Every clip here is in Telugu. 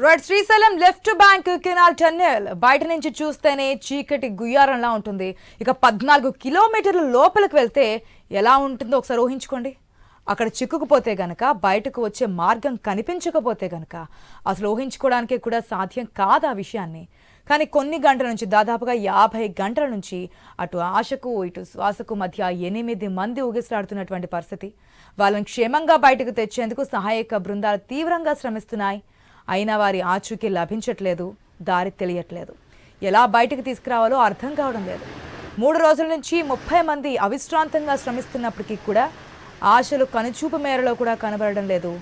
Right, Srisailam left bank canal tunnel బయట నుంచి చూస్తేనే చీకటి గుయ్యారంలా ఉంటుంది. ఇక 14 కిలోమీటర్ల లోపలికి వెళ్తే ఎలా ఉంటుందో ఒకసారి ఊహించుకోండి. అక్కడ చిక్కుకుపోతే గనక, బయటకు వచ్చే మార్గం కనిపించకపోతే గనక అసలు ఊహించుకోవడానికి కూడా సాధ్యం కాదు ఆ విషయాన్ని. కానీ కొన్ని గంటల నుంచి, దాదాపుగా 50 గంటల నుంచి అటు ఆశకు ఇటు శ్వాసకు మధ్య 8 మంది ఊగిసలాడుతున్నటువంటి పరిస్థితి. వాళ్ళని క్షేమంగా బయటకు తెచ్చేందుకు సహాయక బృందాలు తీవ్రంగా శ్రమిస్తున్నాయి. అయినా వారి ఆచూకీ లభించట్లేదు, దారి తెలియట్లేదు. ఎలా బయటకు తీసుకురావాలో అర్థం కావడం లేదు. 3 రోజుల నుంచి 30 మంది అవిశ్రాంతంగా శ్రమిస్తున్నప్పటికీ కూడా ఆశలు కనుచూపు మేరలో కూడా కనబడడం లేదు.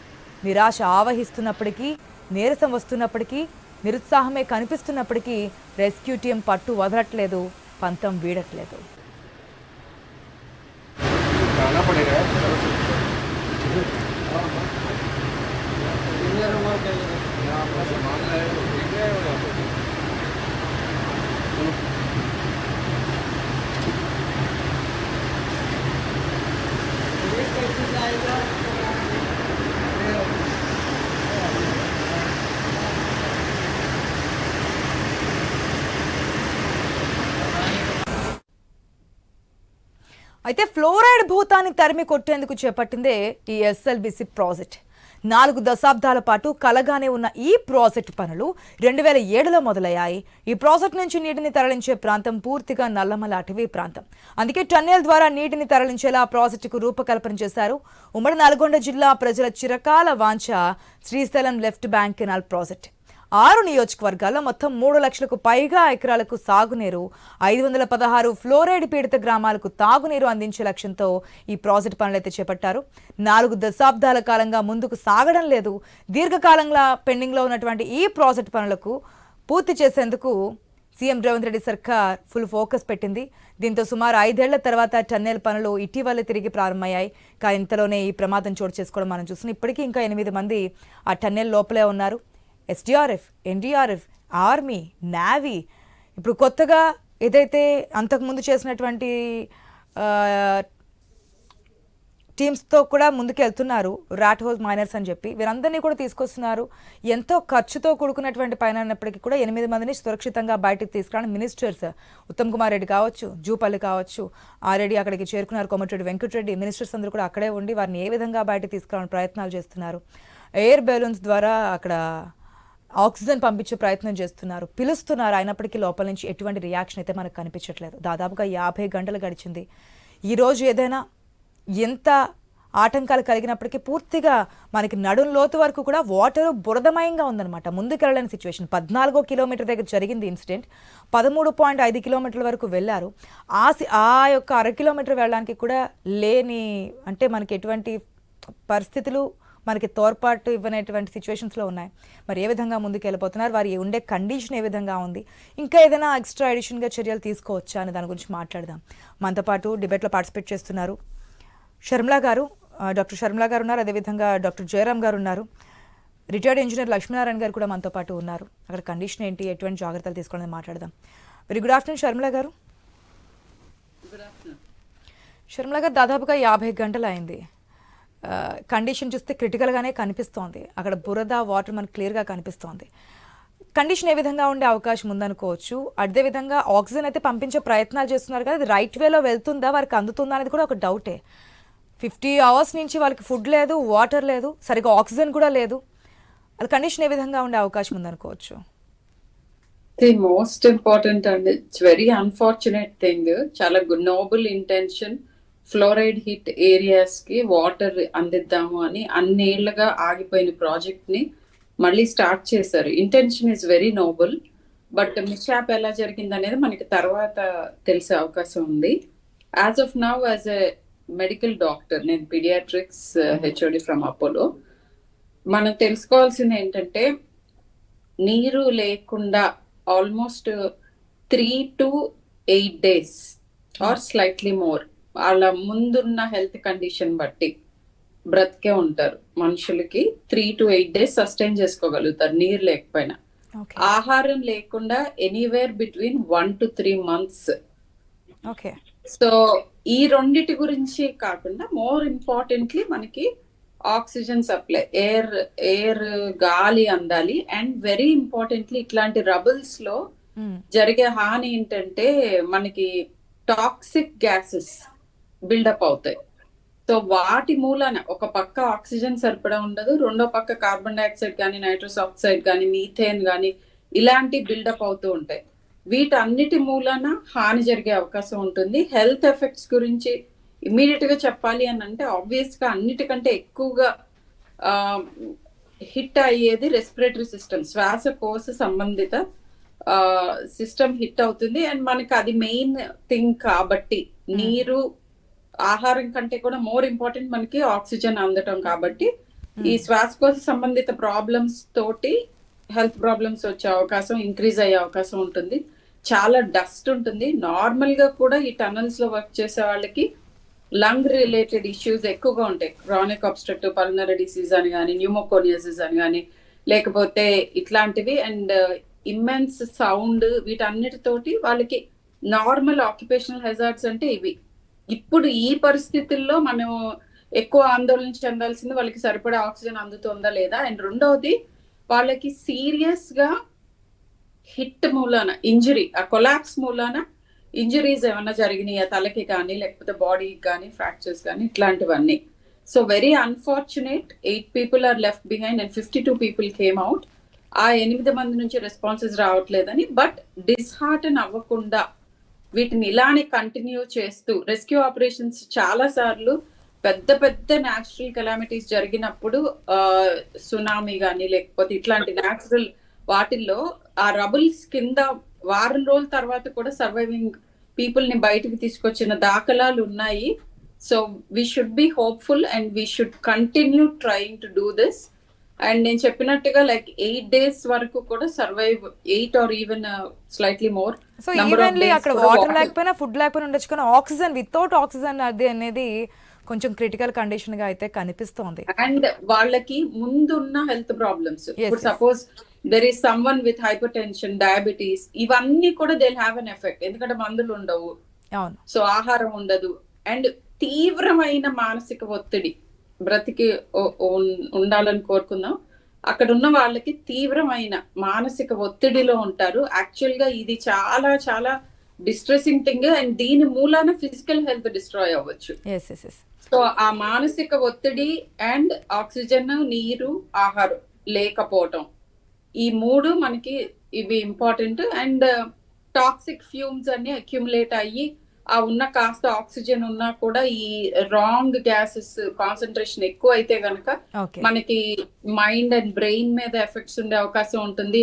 నిరాశ ఆవహిస్తున్నప్పటికీ, నీరసం వస్తున్నప్పటికీ, నిరుత్సాహమే కనిపిస్తున్నప్పటికీ రెస్క్యూ టీం పట్టు వదలట్లేదు, పంతం వీడట్లేదు. అయితే ఫ్లోరైడ్ భూతాన్ని తరిమి కొట్టేందుకు చేపట్టిందే ఈ ఎస్ఎల్బిసి ప్రాజెక్ట్. 4 దశాబ్దాల పాటు కలగానే ఉన్న ఈ ప్రాజెక్టు పనులు 2007లో మొదలయ్యాయి. ఈ ప్రాజెక్టు నుంచి నీటిని తరలించే ప్రాంతం పూర్తిగా నల్లమల అటవీ ప్రాంతం. అందుకే టన్నెల్ ద్వారా నీటిని తరలించేలా ప్రాజెక్టుకు రూపకల్పన చేశారు. ఉమ్మడి నల్గొండ జిల్లా ప్రజల చిరకాల వాంఛ Srisailam left bank canal project. 6 నియోజకవర్గాల్లో మొత్తం 3 లక్షలకు పైగా ఎకరాలకు సాగునీరు, 516 ఫ్లోరైడ్ పీడిత గ్రామాలకు తాగునీరు అందించే లక్ష్యంతో ఈ ప్రాజెక్టు పనులైతే చేపట్టారు. 4 దశాబ్దాల కాలంగా ముందుకు సాగడం లేదు. దీర్ఘకాలంగా పెండింగ్లో ఉన్నటువంటి ఈ ప్రాజెక్టు పనులకు పూర్తి చేసేందుకు సీఎం రేవంత్ రెడ్డి సర్కార్ ఫుల్ ఫోకస్ పెట్టింది. దీంతో సుమారు 5 ఏళ్ల తర్వాత టన్నెల్ పనులు ఇటీవలే తిరిగి ప్రారంభమయ్యాయి. కానీ ఇంతలోనే ఈ ప్రమాదం చోటు చేసుకోవడం మనం చూస్తున్నాం. ఇప్పటికీ ఇంకా 8 మంది ఆ టన్నెల్ లోపలే ఉన్నారు. ఎస్డీఆర్ఎఫ్, ఎన్డీఆర్ఎఫ్, ఆర్మీ, నేవీ, ఇప్పుడు కొత్తగా ఏదైతే అంతకుముందు చేసినటువంటి టీమ్స్తో కూడా ముందుకు వెళ్తున్నారు, రాట్ హోల్ మైనర్స్ అని చెప్పి వీరందరినీ కూడా తీసుకొస్తున్నారు. ఎంతో ఖర్చుతో కూడుకున్నటువంటి పైన ఉన్నప్పటికీ కూడా 8 మందిని సురక్షితంగా బయటకు తీసుకురావడం మినిస్టర్స్ ఉత్తమ్ కుమార్ రెడ్డి కావచ్చు, జూపల్లి కావచ్చు, ఆల్రెడీ అక్కడికి చేరుకున్నారు. కోమటిరెడ్డి వెంకటరెడ్డి, మినిస్టర్స్ అందరూ కూడా అక్కడే ఉండి వారిని ఏ విధంగా బయటకు తీసుకురావడానికి ప్రయత్నాలు చేస్తున్నారు. ఎయిర్ బెలూన్స్ ద్వారా అక్కడ ఆక్సిజన్ పంపించే ప్రయత్నం చేస్తున్నారు, పిలుస్తున్నారు. అయినప్పటికీ లోపల నుంచి ఎటువంటి రియాక్షన్ అయితే మనకు కనిపించట్లేదు. దాదాపుగా 50 గంటలు గడిచింది. ఈరోజు ఏదైనా ఎంత ఆటంకాలు కలిగినప్పటికీ పూర్తిగా మనకి నడుం లోతు వరకు కూడా వాటర్ బురదమయంగా ఉందన్నమాట. ముందుకెళ్ళలేని సిచ్యువేషన్. 14 కిలోమీటర్ దగ్గర జరిగింది ఇన్సిడెంట్. 13.5 కిలోమీటర్ల వరకు వెళ్ళారు. ఆ యొక్క 1/2 కిలోమీటర్ వెళ్ళడానికి కూడా లేని, అంటే మనకి ఎటువంటి పరిస్థితులు మనకి తోడ్పాటు ఇవ్వనేటువంటి సిచ్యువేషన్స్లో ఉన్నాయి. మరి ఏ విధంగా ముందుకు వెళ్ళిపోతున్నారు, వారి ఉండే కండిషన్ ఏ విధంగా ఉంది, ఇంకా ఏదైనా ఎక్స్ట్రా ఎడిషన్గా చర్యలు తీసుకోవచ్చా అనే దాని గురించి మాట్లాడదాం. మనతో పాటు డిబేట్లో పార్టిసిపేట్ చేస్తున్నారు షర్మిలా గారు, డాక్టర్ షర్మిలా గారు ఉన్నారు. అదేవిధంగా డాక్టర్ జయరామ్ గారు ఉన్నారు. రిటైర్డ్ ఇంజనీర్ లక్ష్మీనారాయణ గారు కూడా మనతో పాటు ఉన్నారు. అక్కడ కండిషన్ ఏంటి, ఎటువంటి జాగ్రత్తలు తీసుకోవాలని మాట్లాడదాం. వెరీ గుడ్ ఆఫ్టర్నూన్ షర్మిలా గారు. షర్మిలా గారు, దాదాపుగా 50 గంటలు అయింది. కండిషన్ చూస్తే క్రిటికల్గానే కనిపిస్తోంది. అక్కడ బురద, వాటర్ మనకు క్లియర్గా కనిపిస్తోంది. కండిషన్ ఏ విధంగా ఉండే అవకాశం ఉందనుకోవచ్చు. అదేవిధంగా ఆక్సిజన్ అయితే పంపించే ప్రయత్నాలు చేస్తున్నారు కదా, అది రైట్ వేలో వెళ్తుందా, వారికి అందుతుందా అనేది కూడా ఒక డౌటే. 50 అవర్స్ నుంచి వాళ్ళకి ఫుడ్ లేదు, వాటర్ లేదు, సరిగ్గా ఆక్సిజన్ కూడా లేదు. అది కండిషన్ ఏ విధంగా ఉండే అవకాశం ఉందనుకోవచ్చు. The most important and it's very unfortunate thing. చాలా noble intention. Fluoride hit areas కి వాటర్ అందిద్దాము అని అన్నేళ్లుగా ఆగిపోయిన ప్రాజెక్ట్ ని మళ్ళీ స్టార్ట్ చేశారు. Intention is very noble, but mishap ఎలా జరిగింది అనేది మనకి తర్వాత తెలిసే అవకాశం ఉంది. As of now as a medical doctor, నేను పీడియాట్రిక్స్ హెచ్ఓడి ఫ్రమ్ అపోలో, మనం తెలుసుకోవాల్సింది ఏంటంటే నీరు లేకుండా almost 3 to 8 days or slightly more వాళ్ళ ముందున్న హెల్త్ కండిషన్ బట్టి బ్రతికే ఉంటారు. మనుషులకి 3 to 8 days సస్టైన్ చేసుకోగలుగుతారు నీరు లేకపోయినా. ఆహారం లేకుండా anywhere between 1 to 3 months. So ఈ రెండిటి గురించి కాకుండా మోర్ ఇంపార్టెంట్లీ మనకి ఆక్సిజన్ సప్లై, ఎయిర్ గాలి అందాలి. అండ్ వెరీ ఇంపార్టెంట్లీ ఇట్లాంటి రబుల్స్ లో జరిగే హాని ఏంటంటే మనకి టాక్సిక్ గ్యాసెస్ బిల్డప్ అవుతాయి. సో వాటి మూలాన ఒక పక్క ఆక్సిజన్ సరిపడా ఉండదు, రెండో పక్క కార్బన్ డైఆక్సైడ్ కానీ, నైట్రస్ ఆక్సైడ్ కానీ, మీథేన్ కానీ ఇలాంటి బిల్డప్ అవుతూ ఉంటాయి. వీటన్నిటి మూలాన హాని జరిగే అవకాశం ఉంటుంది. హెల్త్ ఎఫెక్ట్స్ గురించి ఇమీడియట్ గా చెప్పాలి అని అంటే ఆబ్వియస్ గా అన్నిటికంటే ఎక్కువగా హిట్ అయ్యేది రెస్పిరేటరీ సిస్టమ్, శ్వాసకోశ సంబంధిత సిస్టమ్ హిట్ అవుతుంది. అండ్ మనకి అది మెయిన్ థింగ్ కాబట్టి, నీరు ఆహారం కంటే కూడా మోర్ ఇంపార్టెంట్ మనకి ఆక్సిజన్ అందటం కాబట్టి, ఈ శ్వాసకోశ సంబంధిత ప్రాబ్లమ్స్ తోటి హెల్త్ ప్రాబ్లమ్స్ వచ్చే అవకాశం, ఇంక్రీజ్ అయ్యే అవకాశం ఉంటుంది. చాలా డస్ట్ ఉంటుంది. నార్మల్ గా కూడా ఈ టనల్స్ లో వర్క్ చేసే వాళ్ళకి లంగ్ రిలేటెడ్ ఇష్యూస్ ఎక్కువగా ఉంటాయి. క్రానిక్ అబ్స్ట్రక్టివ్ పల్మనరీ డిసీజ్ అని కానీ, న్యూమోకోనియసిస్ అని కానీ, లేకపోతే ఇట్లాంటివి. అండ్ ఇమ్మెన్స్ సౌండ్, వీటన్నిటితోటి వాళ్ళకి నార్మల్ ఆక్యుపేషనల్ హెజార్డ్స్ అంటే ఇవి. ఇప్పుడు ఈ పరిస్థితుల్లో మనం ఎక్కువ ఆందోళన చెందాల్సింది వాళ్ళకి సరిపడే ఆక్సిజన్ అందుతుందా లేదా. అండ్ రెండవది, వాళ్ళకి సీరియస్ గా హిట్ మూలాన ఇంజరీ, ఆ కొలాప్స్ మూలాన ఇంజరీస్ ఏమైనా జరిగినాయి తలకి కానీ, లేకపోతే బాడీకి కానీ, ఫ్రాక్చర్స్ కానీ, ఇట్లాంటివన్నీ. So very unfortunate, 8 people are left behind and 52 people came out. ఆ 8 మంది నుంచి రెస్పాన్సెస్ రావట్లేదని. బట్ డిస్హార్టన్ అవ్వకుండా వీటిని ఇలానే కంటిన్యూ చేస్తూ రెస్క్యూ ఆపరేషన్స్ చాలా సార్లు పెద్ద పెద్ద న్యాచురల్ కెలామిటీస్ జరిగినప్పుడు, సునామీ కానీ లేకపోతే ఇట్లాంటి న్యాచురల్ వాటిల్లో ఆ రబుల్స్ కింద వారం రోజుల తర్వాత కూడా సర్వైవింగ్ పీపుల్ ని బయటకు తీసుకొచ్చిన దాఖలాలు ఉన్నాయి. So we should be hopeful and we should continue trying to do this. And నేను చెప్పినట్టుగా లైక్ 8 days వరకు కూడా survive, 8 or even slightly more. So evenly అక్కడ వాటర్ లేకపోయినా, ఫుడ్ లేకపోయినా ఉండొచ్చు, కానీ ఆక్సిజన్, వితౌట్ ఆక్సిజన్ అది అనేది కొంచెం క్రిటికల్ కండిషన్ గా అయితే కనిపిస్తోంది. అండ్ వాళ్ళకి ముందున్న హెల్త్ ప్రాబ్లమ్స్, ఇప్పుడు suppose there is someone with hyper tension, diabetes, ఇవన్నీ కూడా దే హ్యావ్ ఎన్ ఎఫెక్ట్. ఎందుకంటే మందులు ఉండవు, సో ఆహారం ఉండదు. అండ్ తీవ్రమైన మానసిక ఒత్తిడి, బ్రతికి ఉండాలని కోరుకుందాం. అక్కడ ఉన్న వాళ్ళకి తీవ్రమైన మానసిక ఒత్తిడిలో ఉంటారు. యాక్చువల్ గా ఇది చాలా చాలా డిస్ట్రెసింగ్ థింగ్. అండ్ దీని మూలాన ఫిజికల్ హెల్త్ డిస్ట్రాయ్ అవ్వచ్చు. సో ఆ మానసిక ఒత్తిడి అండ్ ఆక్సిజన్, నీరు, ఆహారం లేకపోవటం, ఈ 3 మనకి ఇవి ఇంపార్టెంట్. అండ్ టాక్సిక్ ఫ్యూమ్స్ అన్ని అక్యుములేట్ అయ్యి ఆ ఉన్న కాస్త ఆక్సిజన్ ఉన్నా కూడా ఈ రాంగ్ గ్యాసెస్ కాన్సన్ట్రేషన్ ఎక్కువ అయితే గనక మనకి మైండ్ అండ్ బ్రెయిన్ మీద ఎఫెక్ట్స్ ఉండే అవకాశం ఉంటుంది.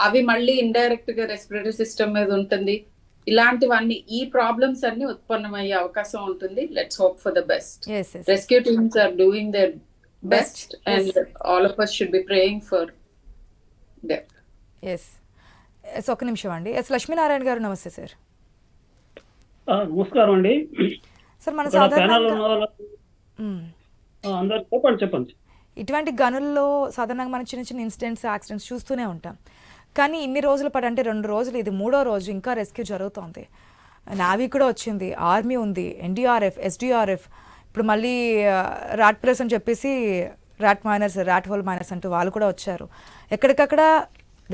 అవి మళ్ళీ ఇండైరెక్ట్ గా రెస్పిరేటరీ సిస్టమ్ మీద ఉంటుంది. ఇలాంటివన్నీ, ఈ ప్రాబ్లమ్స్ అన్ని ఉత్పన్నమయ్యే అవకాశం ఉంటుంది. Let's hope for the best. Rescue teams are doing their best and all of us should be praying for them. ఒక నిమిషం అండి. లక్ష్మీనారాయణ గారు, నమస్తే సార్. నమస్కారం అండి సార్. మన చెప్పండి. ఇటువంటి గనుల్లో సాధారణంగా మనం చిన్న చిన్న ఇన్సిడెంట్స్, యాక్సిడెంట్స్ చూస్తూనే ఉంటాం. కానీ ఇన్ని రోజుల పాటు, అంటే 2 రోజులు, ఇది 3వ రోజు ఇంకా రెస్క్యూ జరుగుతోంది. నావీ కూడా వచ్చింది, ఆర్మీ ఉంది, ఎన్డీఆర్ఎఫ్, ఎస్డీఆర్ఎఫ్, ఇప్పుడు మళ్ళీ రాట్ ప్రెస్ అని చెప్పేసి ర్యాట్ హోల్ మైనర్స్ అంటూ వాళ్ళు కూడా వచ్చారు. ఎక్కడికక్కడ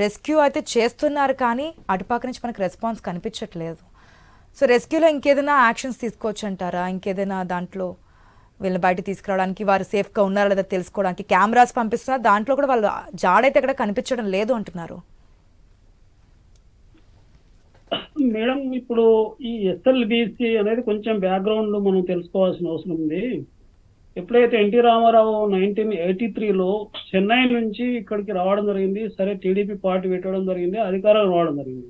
రెస్క్యూ అయితే చేస్తున్నారు, కానీ అటుపక్క నుంచి మనకు రెస్పాన్స్ కనిపించట్లేదు. సో రెస్క్యూలో ఇంకేదైనా యాక్షన్స్ తీసుకోవచ్చు అంటారా? ఇంకేదైనా దాంట్లో వీళ్ళని బయట తీసుకురావడానికి, వారు సేఫ్గా ఉన్నారా లేదా తెలుసుకోవడానికి కెమెరాస్ పంపిస్తున్నారు, దాంట్లో కూడా వాళ్ళు జాడైతే ఎక్కడ కనిపించడం లేదు అంటున్నారు. మేడం, ఇప్పుడు ఈ ఎస్ఎల్బిసి అనేది కొంచెం బ్యాక్గ్రౌండ్ మనం తెలుసుకోవాల్సిన అవసరం ఉంది. ఎప్పుడైతే ఎన్టీ రామారావు 1983లో చెన్నై నుంచి ఇక్కడికి రావడం జరిగింది, సరే టీడీపీ పార్టీ పెట్టడం జరిగింది, అధికారం రావడం జరిగింది.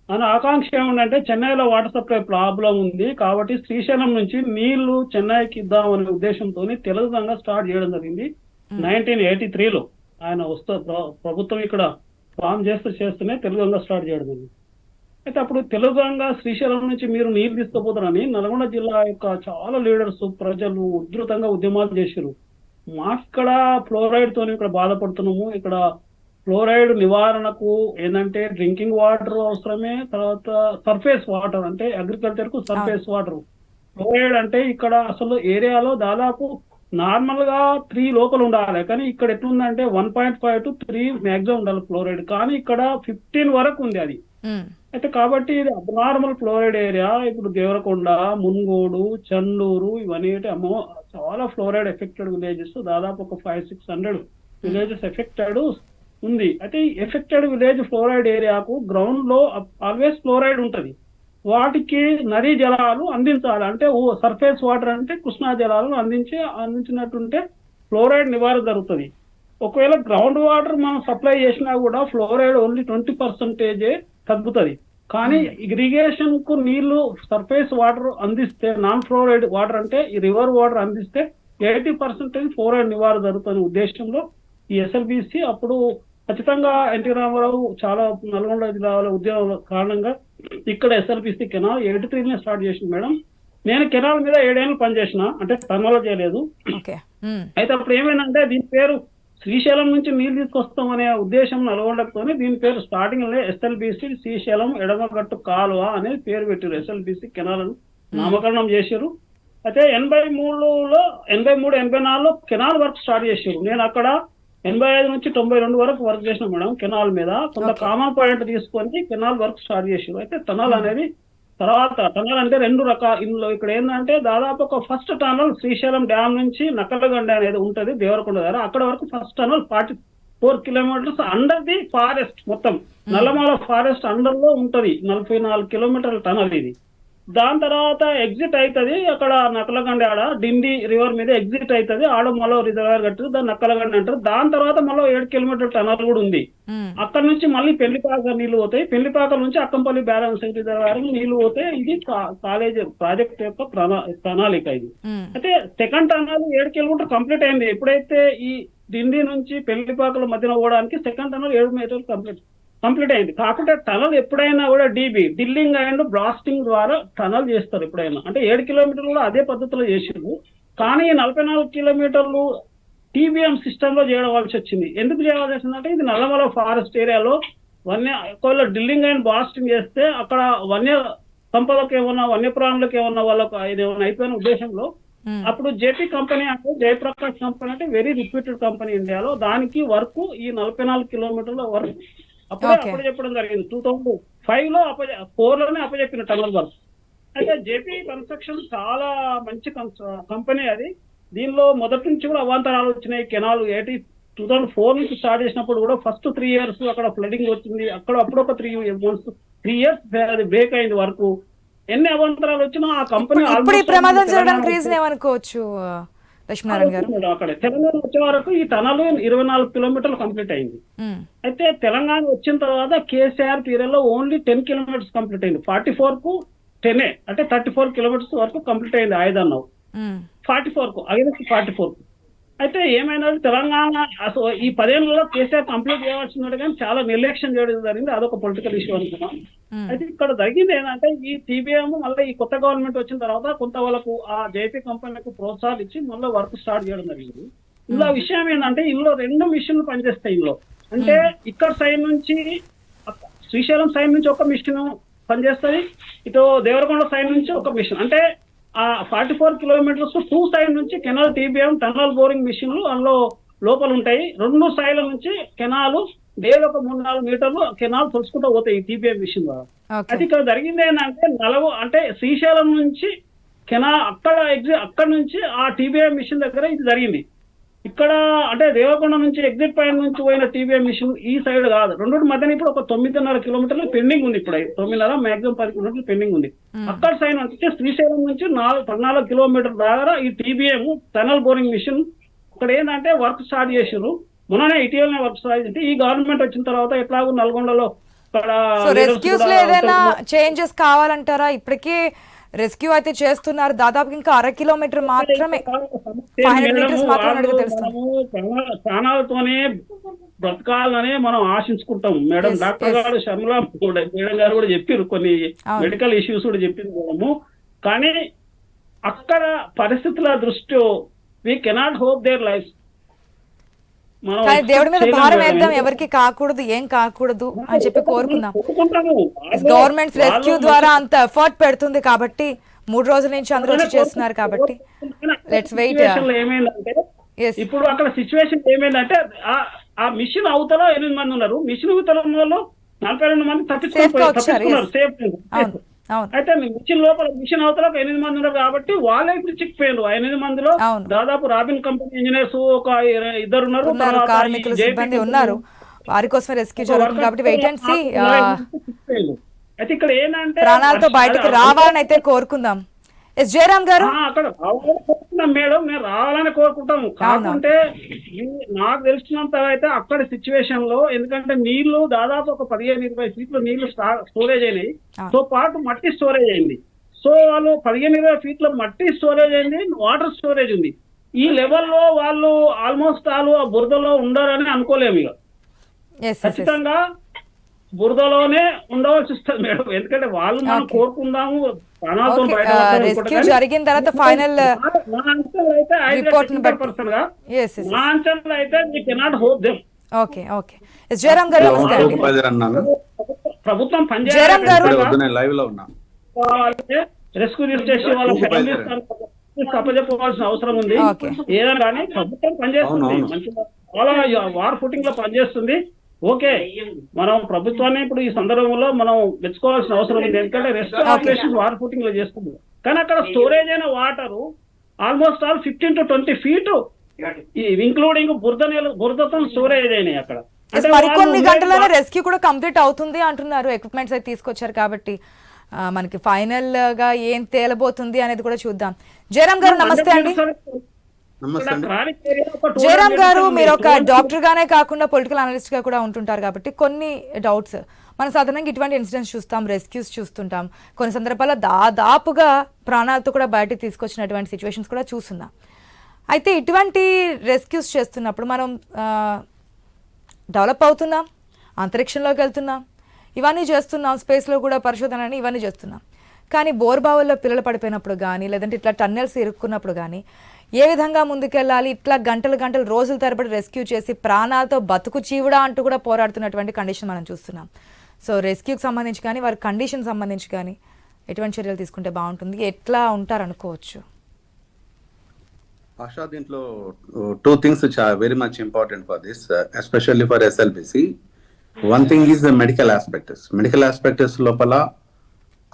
అని ఆకాంక్ష ఏముందంటే చెన్నైలో వాటర్ సప్లై ప్రాబ్లం ఉంది కాబట్టి శ్రీశైలం నుంచి నీళ్లు చెన్నైకి ఇద్దామనే ఉద్దేశంతో తెలుగుగంగ స్టార్ట్ చేయడం జరిగింది 1983లో. ఆయన ప్రభుత్వం ఇక్కడ ఫామ్ చేస్తూనే తెలుగుగంగ స్టార్ట్ చేయడం జరిగింది. అయితే అప్పుడు తెలుగుగంగ శ్రీశైలం నుంచి మీరు నీళ్లు తీసుకుపోతారని నల్గొండ జిల్లా యొక్క చాలా లీడర్స్, ప్రజలు ఉధృతంగా ఉద్యమాలు చేశారు. మాకు ఇక్కడ ఫ్లోరైడ్ తోని ఇక్కడ బాధపడుతున్నాము, ఇక్కడ ఫ్లోరైడ్ నివారణకు ఏంటంటే డ్రింకింగ్ వాటర్ అవసరమే, తర్వాత సర్ఫేస్ వాటర్ అంటే అగ్రికల్చర్ కు సర్ఫేస్ వాటర్. ఫ్లోరైడ్ అంటే ఇక్కడ అసలు ఏరియాలో దాదాపు నార్మల్ గా 3 లోపల ఉండాలి, కానీ ఇక్కడ ఎట్లుందంటే 1.5 to 3 మ్యాక్సిమం ఉండాలి ఫ్లోరైడ్, కానీ ఇక్కడ 15 వరకు ఉంది అది. ఉమ్, అయితే కాబట్టి ఇది అబ్నార్మల్ ఫ్లోరైడ్ ఏరియా. ఇప్పుడు దేవరకొండ, మున్గోడు, చండూరు ఇవన్నీ అమ్మో చాలా ఫ్లోరైడ్ ఎఫెక్టెడ్ విలేజెస్. దాదాపు ఒక 500-600 విలేజెస్ ఎఫెక్టెడ్ ఉంది. అయితే ఈ ఎఫెక్టెడ్ విలేజ్ ఫ్లోరైడ్ ఏరియాకు గ్రౌండ్ లో ఆల్వేస్ ఫ్లోరైడ్ ఉంటది. వాటికి నదీ జలాలు అందించాలి. అంటే సర్ఫేస్ వాటర్ అంటే కృష్ణా జలాలను అందించినట్టుంటే ఫ్లోరైడ్ నివారణ జరుగుతుంది. ఒకవేళ గ్రౌండ్ వాటర్ మనం సప్లై చేసినా కూడా ఫ్లోరైడ్ ఓన్లీ 20% తగ్గుతుంది. కానీ ఇరిగేషన్ కు నీళ్లు సర్ఫేస్ వాటర్ అందిస్తే, నాన్ ఫ్లోరైడ్ వాటర్ అంటే ఈ రివర్ వాటర్ అందిస్తే 80% ఫ్లోరైడ్ నివారణ జరుగుతున్న ఉద్దేశంలో ఈ ఎస్ఎల్బిసి అప్పుడు ఖచ్చితంగా ఎన్టీ రామారావు చాలా నల్గొండ జిల్లాలో ఉద్యోగం కారణంగా ఇక్కడ ఎస్ఎల్బిసి కెనాల్ 83 స్టార్ట్ చేసింది మేడం. నేను కెనాల్ మీద 7 ఏళ్ళు పనిచేసిన, అంటే టన్నలో చేయలేదు. ఓకే. ఉమ్, అయితే అప్పుడు ఏమైందంటే దీని పేరు శ్రీశైలం నుంచి నీళ్లు తీసుకొస్తాం అనే ఉద్దేశం నల్గొండతోనే దీని పేరు స్టార్టింగ్ లో ఎస్ఎల్బిసి శ్రీశైలం ఎడమగట్టు కాలువ అనేది పేరు పెట్టారు. ఎస్ఎల్బిసి కెనాల్ నామకరణం చేశారు. అయితే 83లో 84లో కెనాల్ వర్క్ స్టార్ట్ చేశారు. నేను అక్కడ 85 నుంచి 92 వరకు వర్క్ చేసిన మేడం కెనాల్ మీద. కొంత కామన్ పాయింట్ తీసుకొని కెనాల్ వర్క్ స్టార్ట్ చేశారు. అయితే టనల్ అనేది తర్వాత టనల్ అంటే 2 రకాల. ఇందులో ఇక్కడ ఏంటంటే దాదాపు ఒక ఫస్ట్ టనల్ శ్రీశైలం డ్యామ్ నుంచి నక్కలగండ అనేది ఉంటది దేవరకొండ దగ్గర, అక్కడ వరకు first tunnel 44 kilometres under the forest. మొత్తం నల్లమల ఫారెస్ట్ అండర్ లో ఉంటది. 44 కిలోమీటర్ల టనల్ ఇది. దాని తర్వాత ఎగ్జిట్ అవుతుంది అక్కడ నక్కలగండ, ఆడ డిండి రివర్ మీద ఎగ్జిట్ అవుతుంది. ఆడ మళ్ళీ రిజర్వాయర్ కట్టారు, దాన్ని నక్కలగండ అంటారు. దాని తర్వాత మళ్ళీ 7 కిలోమీటర్ల టనల్ కూడా ఉంది. అక్కడ నుంచి మళ్ళీ పెళ్లిపాక నీళ్లు పోతాయి. పెళ్లిపాక నుంచి అక్కంపల్లి బ్యాలెన్స్ రిజర్వాయర్ నీళ్లు పోతాయి. ఇది కాలేజ్ ప్రాజెక్ట్ యొక్క ప్రణాళిక ఇది. అయితే సెకండ్ టనల్ 7 కిలోమీటర్ కంప్లీట్ అయింది. ఎప్పుడైతే ఈ డిండి నుంచి పెళ్లిపాకల మధ్యన పోవడానికి సెకండ్ టనల్ 7 మీటర్లు కంప్లీట్ అయింది. కాకుండా టనల్ ఎప్పుడైనా కూడా డ్రిల్లింగ్ అండ్ బ్లాస్టింగ్ ద్వారా టనల్ చేస్తారు ఎప్పుడైనా. అంటే 7 కిలోమీటర్లు కూడా అదే పద్ధతిలో చేసారు. కానీ 44 కిలోమీటర్లు టీబీఎం సిస్టమ్ లో చేయవలసి వచ్చింది. ఎందుకు చేయవలసి వచ్చిందంటే ఇది నల్లమల ఫారెస్ట్ ఏరియాలో ఒకవేళ డ్రిల్లింగ్ అండ్ బ్లాస్టింగ్ చేస్తే అక్కడ వన్య సంపదకు ఏమన్నా, వన్యప్రాణులకు ఏమన్నా వాళ్ళకు ఏమైనా అయిపోయిన ఉద్దేశంలో అప్పుడు జేపీ కంపెనీ అంటే జయప్రకాష్ కంపెనీ అంటే వెరీ రిప్యూటెడ్ కంపెనీ ఇండియాలో. దానికి వర్క్ ఈ 44 కిలోమీటర్ల వర్క్ అప్పుడు చెప్పడం జరిగింది. 2005లో 4లోనే అప్పచెప్పిన టనల్ వర్క్. అయితే జేపీ కన్స్ట్రక్షన్ చాలా మంచి కంపెనీ అది. దీనిలో మొదటి నుంచి కూడా అవాంతరాలు వచ్చినాయి. కెనాల్ 2004 నుంచి స్టార్ట్ చేసినప్పుడు కూడా ఫస్ట్ 3 years అక్కడ ఫ్లడింగ్ వచ్చింది. అప్పుడు ఒక 3 years అది బ్రేక్ అయింది వరకు. ఎన్ని అవాంతరాలు వచ్చినా ఆ కంపెనీ ప్రమాదం జరగడానికి రీజన్ ఏమనుకోవచ్చు లక్ష్మీనారాయణ గారు? అక్కడ తెలంగాణ వచ్చే వరకు ఈ టనల్ 24 కిలోమీటర్లు కంప్లీట్ అయింది. అయితే తెలంగాణ వచ్చిన తర్వాత కేసీఆర్ పీరియడ్ లో ఓన్లీ 10 కిలోమీటర్స్ కంప్లీట్ అయింది. 44 కు 10 అంటే 34 కిలోమీటర్స్ వరకు కంప్లీట్ అయింది. ఆయుధన్నావు 44 కు అగైన్స్ 44 కు. అయితే ఏమైనా తెలంగాణ అసలు ఈ 10 ఏళ్లలో కేసీఆర్ కంప్లీట్ చేయాల్సినట్టు కానీ చాలా నిర్లక్ష్యం చేయడం జరిగింది. అదొక పొలిటికల్ ఇష్యూ అనుకున్నాం. అయితే ఇక్కడ జరిగింది ఏంటంటే ఈ టీబీఎం మళ్ళీ ఈ కొత్త గవర్నమెంట్ వచ్చిన తర్వాత కొంత వాళ్ళకు ఆ జేపీ కంపెనీలకు ప్రోత్సాహాలు ఇచ్చి మళ్ళీ వర్క్ స్టార్ట్ చేయడం జరిగింది. ఇందులో విషయం ఏంటంటే ఇందులో 2 మిషన్లు పనిచేస్తాయి. ఇందులో అంటే ఇక్కడ సైడ్ నుంచి శ్రీశైలం సైడ్ నుంచి ఒక మిషన్ పనిచేస్తుంది, ఇటు దేవరకొండ సైడ్ నుంచి ఒక మిషన్. అంటే ఆ 44 కిలోమీటర్స్ 2 సైడ్ నుంచి కెనాల్ టీబీఎం టనల్ బోరింగ్ మిషన్లు అందులో లోపల ఉంటాయి. 2 సైడ్ల నుంచి కెనాల్ డేలో ఒక 3-4 మీటర్లు కెనాల్ తొలుచుకుంటూ పోతాయి ఈ టీబీఎం మిషన్ ద్వారా. అది ఇక్కడ జరిగింది ఏంటంటే అంటే శ్రీశైలం నుంచి కెనాల్ అక్కడ నుంచి ఆ టీబీఎం మిషన్ దగ్గర ఇది జరిగింది. ఇక్కడ అంటే దేవరకొండ నుంచి ఎగ్జిట్ పాయింట్ నుంచి పోయిన టీబీఎం మిషన్ ఈ సైడ్ కాదు. 2 మధ్యన ఇప్పుడు ఒక 9.5 కిలోమీటర్లు పెండింగ్ ఉంది. ఇప్పుడు 9.5 మాక్సిమం 10 కిలోమీటర్లు పెండింగ్ ఉంది. అక్కడ సైడ్ అంటే శ్రీశైలం నుంచి 14 కిలోమీటర్ దగ్గర ఈ టీబీఎం టనల్ బోరింగ్ మిషన్ ఇక్కడ ఏంటంటే వర్క్ స్టార్ట్ చేసారు. మొన్ననే ఇటీవలనే వర్క్ స్టార్ట్ చేసి ఈ గవర్నమెంట్ వచ్చిన తర్వాత ఎట్లాగో నల్గొండలో రెస్క్యూస్ లో ఏదైనా చేంజెస్ కావాలంటారా? ఇప్పటికీ రెస్క్యూ అయితే చేస్తున్నారు. దాదాపు ఇంకా 1/2 కిలోమీటర్ మాత్రమే, 500 మీటర్స్ మాత్రమే ప్రాణాలతోనే బ్రతకాలనే మనం ఆశించుకుంటాం మేడం. డాక్టర్ గారు శర్మల మేడం గారు కూడా చెప్పారు, కొన్ని మెడికల్ ఇష్యూస్ కూడా చెప్పింది మేడము. కానీ అక్కడ పరిస్థితుల దృష్ట్యా we cannot hope their life. దేవుడి మీద భారం వేద్దాం, ఎవరికి కాకూడదు, ఏం కాకూడదు అని చెప్పి కోరుకుందాం. గవర్నమెంట్ రెస్క్యూ ద్వారా అంత ఎఫర్ట్ పెడుతుంది కాబట్టి 3 రోజుల నుంచి అందరూ వచ్చి చేస్తున్నారు కాబట్టి లెట్స్ వెయిట్. Situation లో ఏమైందంటే ఇప్పుడు అక్కడ సిచ్యువేషన్ ఏమైందంటే ఆ మిషన్ అవతల 8 మంది ఉన్నారు, మిషన్ అవతల ఉన్న వాళ్ళు 42 మంది తప్పించుకున్నారు సేఫ్. అయితే మిషన్ అవతల 8 మంది ఉన్నారు కాబట్టి వాళ్ళే ఇప్పుడు చిక్కిపోయారు. ఆ 8 మందిలో దాదాపు రాబిన్ కంపెనీ ఇంజనీర్స్ ఒక 2 ఉన్నారు, కార్మికులు సిబ్బంది ఉన్నారు. వారి కోసం రెస్క్యూ జరుగుతుంది కాబట్టి వెయిట్ అండ్ సీ. అయితే ఇక్కడ ఏంటంటే ప్రాణాలతో బయటకు రావాలని అయితే కోరుకుందాం. ఎస్ జయరామ్ గారు, అక్కడ రావాలని కోరుకుంటాం మేడం, మేము రావాలని కోరుకుంటాము. కాకుంటే నాకు తెలిసినంత అయితే అక్కడ సిచ్యువేషన్ లో, ఎందుకంటే నీళ్లు దాదాపు ఒక 15-20 ఫీట్ల నీళ్లు స్టోరేజ్ అయినాయి, తో పాటు మట్టి స్టోరేజ్ అయింది. సో వాళ్ళు 15-20 ఫీట్ల మట్టి స్టోరేజ్ అయింది, వాటర్ స్టోరేజ్ ఉంది. ఈ లెవెల్లో వాళ్ళు ఆల్మోస్ట్ వాళ్ళు ఆ బురదలో ఉండరని అనుకోలేము. ఇక ఖచ్చితంగా బురదలోనే ఉండవలసి వస్తుంది మేడం, ఎందుకంటే వాళ్ళు మనం కోరుకుందాము ప్రాణాలతో రెస్క్యూ జరిగిన తర్వాత ఫైనల్ రిపోర్ట్ ని బట్టి మా అంచనాలు అయితే we cannot hope them. Okay okay. Jayaram గారు నమస్తే అండి. ప్రభుత్వం జయరామ్ గారు రెస్క్యూ చేసి వాళ్ళకి అప్పచెప్పవలసిన అవసరం ఉంది. ఏదైనా కానీ ప్రభుత్వం పనిచేస్తుంది, మంచిగా చాలా వార్ ఫుటింగ్ లో పనిచేస్తుంది. ఓకే, మనం ప్రభుత్వాన్ని ఇప్పుడు ఈ సందర్భంలో మనం మెచ్చుకోవాల్సిన అవసరం ఉంది, ఎందుకంటే రెస్క్యూ ఆపరేషన్ వార్ ఫుటింగ్ లో చేస్తుంది. కానీ అక్కడ స్టోరేజ్ అయిన water almost 15 to 20 feet including బురదతో స్టోరేజ్ అయినాయి అక్కడ. మరికొన్ని గంటల్లోనే రెస్క్యూ కూడా కంప్లీట్ అవుతుంది అంటున్నారు. ఎక్విప్మెంట్స్ అయితే తీసుకొచ్చారు కాబట్టి మనకి ఫైనల్ గా ఏం తేలబోతుంది అనేది కూడా చూద్దాం. జయరామ్ గారు నమస్తే అండి. జయరామ్ గారు, మీరు ఒక డాక్టర్ గానే కాకుండా పొలిటికల్ అనలిస్ట్ గా కూడా ఉంటుంటారు కాబట్టి కొన్ని డౌట్స్. మనం సాధారణంగా ఇటువంటి ఇన్సిడెంట్స్ చూస్తాం, రెస్క్యూస్ చూస్తుంటాం, కొన్ని సందర్భాల్లో దాదాపుగా ప్రాణాలతో కూడా బయటకు తీసుకొచ్చినటువంటి సిచ్యువేషన్స్ కూడా చూస్తున్నాం. అయితే ఇటువంటి రెస్క్యూస్ చేస్తున్నప్పుడు మనం డెవలప్ అవుతున్నాం, అంతరిక్షంలోకి వెళ్తున్నాం, ఇవన్నీ చేస్తున్నాం, స్పేస్లో కూడా పరిశోధన అని ఇవన్నీ చేస్తున్నాం. కానీ బోర్బావుల్లో పిల్లలు పడిపోయినప్పుడు కానీ, లేదంటే ఇట్లా టన్నెల్స్ ఇరుక్కున్నప్పుడు కానీ ఏ విధంగా ముందుకెళ్ళాలి, ఇట్లా గంటలు రోజుల తరబడి రెస్క్యూ చేసి ప్రాణాలతో బతుకు చీవుడా అంటూ కూడా పోరాడుతున్నటువంటి కండిషన్ మనం చూస్తున్నాం. సో రెస్క్యూకి సంబంధించి కానీ వారి కండిషన్ సంబంధించి కానీ ఎటువంటి చర్యలు తీసుకుంటే బాగుంటుంది, ఎట్లా ఉంటారు అనుకోవచ్చు? ఆశా, దీంట్లో 2 things which are very much important for this, especially for SLBC. One thing is the medical aspects. Medical aspects లోపల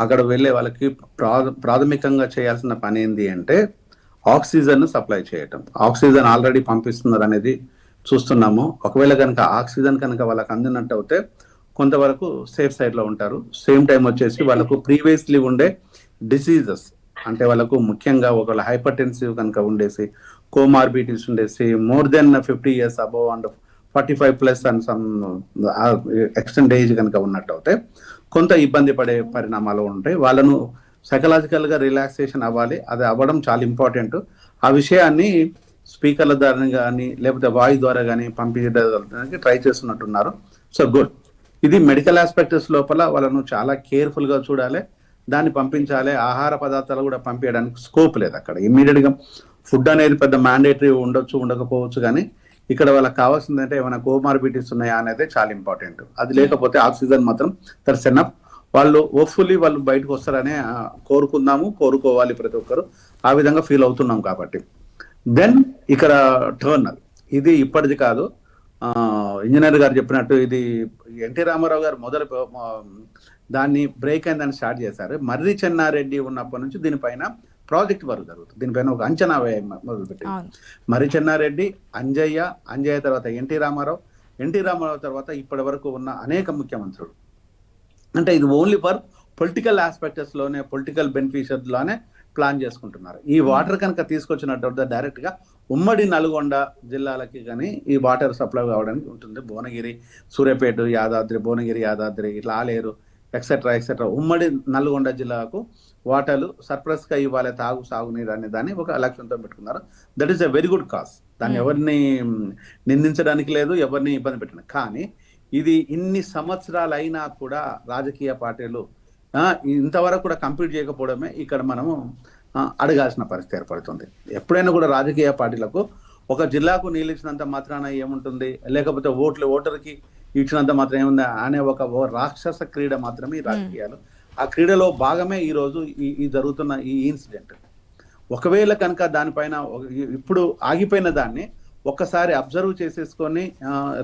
అక్కడ వెళ్ళే వాళ్ళకి ప్రాథమికంగా చేయాల్సిన పని ఏంటి అంటే ఆక్సిజన్ సప్లై చేయటం. ఆక్సిజన్ ఆల్రెడీ పంపిస్తున్నారు అనేది చూస్తున్నాము. ఒకవేళ కనుక ఆక్సిజన్ కనుక వాళ్ళకి అందినట్టు అయితే కొంతవరకు సేఫ్ సైడ్లో ఉంటారు. సేమ్ టైం వచ్చేసి వాళ్ళకు ప్రీవియస్లీ ఉండే డిసీజెస్, అంటే వాళ్ళకు ముఖ్యంగా ఒకవేళ హైపర్టెన్సివ్ కనుక ఉండేసి, కోమార్బిటీస్ ఉండేసి, more than 50 years above and 45+ and some extend age కనుక ఉన్నట్టు అయితే కొంత ఇబ్బంది పడే పరిణామాలు ఉంటాయి. వాళ్ళను సైకలాజికల్గా రిలాక్సేషన్ అవ్వాలి, అది అవ్వడం చాలా ఇంపార్టెంట్. ఆ విషయాన్ని స్పీకర్ల ద్వారా కానీ లేకపోతే వాయిస్ ద్వారా కానీ పంపించడానికి ట్రై చేస్తున్నట్టున్నారు. So good. ఇది మెడికల్ ఆస్పెక్ట్స్ లోపల వాళ్ళను చాలా కేర్ఫుల్గా చూడాలి, దాన్ని పంపించాలి. ఆహార పదార్థాలు కూడా పంపించడానికి స్కోప్ లేదు అక్కడ. ఇమ్మీడియట్గా ఫుడ్ అనేది పెద్ద మ్యాండేటరీ ఉండొచ్చు, ఉండకపోవచ్చు, కానీ ఇక్కడ వాళ్ళకి కావాల్సిందంటే ఏమైనా కోమార్బిటీస్ ఉన్నాయా అనేది చాలా ఇంపార్టెంట్. అది లేకపోతే ఆక్సిజన్ మాత్రం దట్స్ ఎనఫ్. వాళ్ళు హోప్ఫుల్లీ వాళ్ళు బయటకు వస్తారనే కోరుకోవాలి ప్రతి ఒక్కరు. ఆ విధంగా ఫీల్ అవుతున్నాం కాబట్టి. దెన్ ఇక్కడ టర్నల్, ఇది ఇప్పటిది కాదు. ఇంజనీర్ గారు చెప్పినట్టు ఇది ఎన్టీ రామారావు గారు దాన్ని బ్రేక్ అయిందని స్టార్ట్ చేశారు. మర్రి చెన్నారెడ్డి ఉన్నప్పటి నుంచి దీనిపైన ప్రాజెక్ట్ వర్క్ జరుగుతుంది. దీనిపైన ఒక అంచనా వ్యయం మొదలుపెట్టింది. మర్రి చెన్నారెడ్డి, అంజయ్య తర్వాత ఎన్టీ రామారావు తర్వాత ఇప్పటి వరకు ఉన్న అనేక ముఖ్యమంత్రులు. అంటే ఇది ఓన్లీ ఫర్ పొలిటికల్ ఆస్పెక్ట్స్ లోనే, పొలిటికల్ బెనిఫిషియర్ లోనే ప్లాన్ చేసుకుంటున్నారు. ఈ వాటర్ కనుక తీసుకొచ్చినట్టు డైరెక్ట్ గా ఉమ్మడి నల్గొండ జిల్లాలకి కానీ ఈ వాటర్ సప్లై కావడానికి ఉంటుంది. భువనగిరి, సూర్యాపేట, భువనగిరి యాదాద్రి, ఇట్లా ఆలేరు ఎక్సెట్రా ఉమ్మడి నల్గొండ జిల్లాకు వాటర్లు సర్ప్లస్ గా ఇవ్వాలి, సాగునీరు అనే దాన్ని ఒక లక్ష్యంతో పెట్టుకున్నారు. That is a very good cause. దాన్ని ఎవరిని నిందించడానికి లేదు, ఎవరిని ఇబ్బంది పెట్టడానికి. కానీ ఇది ఇన్ని సంవత్సరాలు అయినా కూడా రాజకీయ పార్టీలు ఇంతవరకు కూడా కంప్లీట్ చేయకపోవడమే ఇక్కడ మనము అడగాల్సిన పరిస్థితి ఏర్పడుతుంది. ఎప్పుడైనా కూడా రాజకీయ పార్టీలకు ఒక జిల్లాకు నీళ్ళు ఇచ్చినంత మాత్రాన ఏముంటుంది, లేకపోతే ఓటర్కి ఇచ్చినంత మాత్రం ఏముంది అనే ఒక రాక్షస క్రీడ మాత్రమే ఈ రాజకీయాలు. ఆ క్రీడలో భాగమే ఈరోజు ఈ జరుగుతున్న ఈ ఇన్సిడెంట్. ఒకవేళ కనుక దానిపైన ఇప్పుడు ఆగిపోయిన దాన్ని ఒక్కసారి అబ్జర్వ్ చేసేసుకొని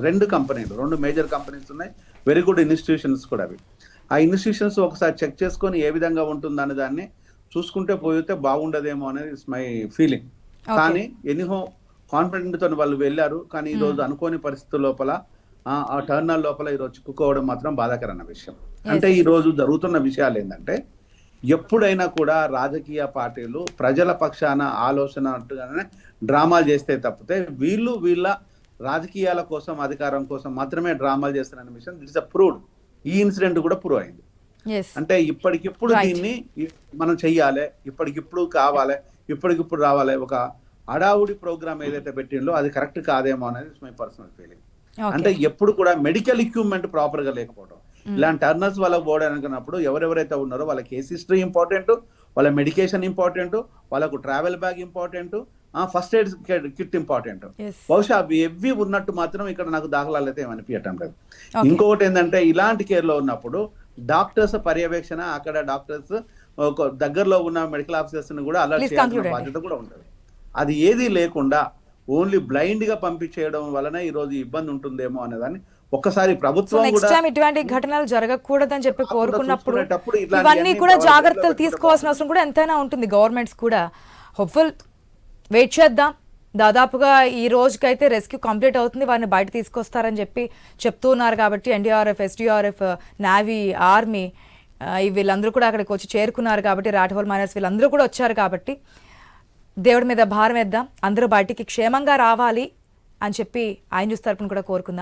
2 మేజర్ కంపెనీస్ ఉన్నాయి, వెరీ గుడ్ ఇన్స్టిట్యూషన్స్ కూడా అవి. ఆ ఇన్స్టిట్యూషన్స్ ఒకసారి చెక్ చేసుకొని ఏ విధంగా ఉంటుందనే దాన్ని చూసుకుంటే పోతే బాగుండదేమో అనేది ఇట్స్ మై ఫీలింగ్. కానీ ఎనీహో కాన్ఫిడెంట్ తో వాళ్ళు వెళ్ళారు, కానీ ఈ రోజు అనుకోని పరిస్థితుల లోపల ఆ టర్నల్ లోపల ఈరోజు చిక్కుకోవడం మాత్రం బాధాకరమైన విషయం. అంటే ఈ రోజు జరుగుతున్న విషయాలు ఏంటంటే, ఎప్పుడైనా కూడా రాజకీయ పార్టీలు ప్రజల పక్షాన ఆలోచనట్టుగానే డ్రామాలు చేస్తే తప్పితే వీళ్ళ రాజకీయాల కోసం, అధికారం కోసం మాత్రమే డ్రామాలు చేస్తున్న విషయం ఇట్స్ అప్రూవ్డ్. ఈ ఇన్సిడెంట్ కూడా ప్రూవ్ అయింది. అంటే ఇప్పటికిప్పుడు దీన్ని మనం చెయ్యాలి, ఇప్పటికిప్పుడు కావాలి, ఇప్పటికిప్పుడు రావాలి. ఒక అడావుడి ప్రోగ్రామ్ ఏదైతే పెట్టిందో అది కరెక్ట్ కాదేమో అనేది మై పర్సనల్ ఫీలింగ్. అంటే ఎప్పుడు కూడా మెడికల్ ఎక్విప్మెంట్ ప్రాపర్ గా లేకపోవడం, ఇలాంటి టర్నర్స్ వాళ్ళకి పోవడానికి అనుకున్నప్పుడు ఎవరెవరైతే ఉన్నారో వాళ్ళ కేస్ హిస్టరీ ఇంపార్టెంట్, వాళ్ళ మెడికేషన్ ఇంపార్టెంట్, వాళ్ళకు travel bag important, first aid kit important. బహుశా అవి ఎవ్వి ఉన్నట్టు మాత్రం ఇక్కడ నాకు దాఖలాలు అయితే ఏమనిపించటం లేదు. ఇంకొకటి ఏంటంటే, ఇలాంటి కేర్ లో ఉన్నప్పుడు డాక్టర్స్ పర్యవేక్షణ, అక్కడ డాక్టర్స్ దగ్గరలో ఉన్న మెడికల్ ఆఫీసర్స్ ని కూడా అలర్ట్ చేయాల్సిన బాధ్యత కూడా ఉంటుంది. అది ఏది లేకుండా ఓన్లీ బ్లైండ్ గా పంపించేయడం వలన ఈ రోజు ఇబ్బంది ఉంటుందేమో అనేదాన్ని ఒక్కసారి ప్రభుత్వం ఇటువంటి ఘటనలు జరగకూడదని చెప్పి కోరుకున్నప్పుడు ఇవన్నీ కూడా జాగ్రత్తలు తీసుకోవాల్సిన అవసరం కూడా ఎంతైనా ఉంటుంది. గవర్నమెంట్స్ కూడా హోప్ఫుల్ వెయిట్ చేద్దాం. దాదాపుగా ఈ రోజుకైతే రెస్క్యూ కంప్లీట్ అవుతుంది, వారిని బయట తీసుకొస్తారని చెప్పి చెప్తూ ఉన్నారు. కాబట్టి ఎన్డీఆర్ఎఫ్, ఎస్డీఆర్ఎఫ్, నేవీ, ఆర్మీ వీళ్ళందరూ కూడా అక్కడికి వచ్చి చేరుకున్నారు. కాబట్టి రాట్హోల్ మైనర్స్ వీళ్ళందరూ కూడా వచ్చారు. కాబట్టి దేవుడి మీద భారం వేద్దాం, అందరూ బయటికి క్షేమంగా రావాలి అని చెప్పి ఆయన న్యూస్ తరపున కూడా కోరుకుందాం.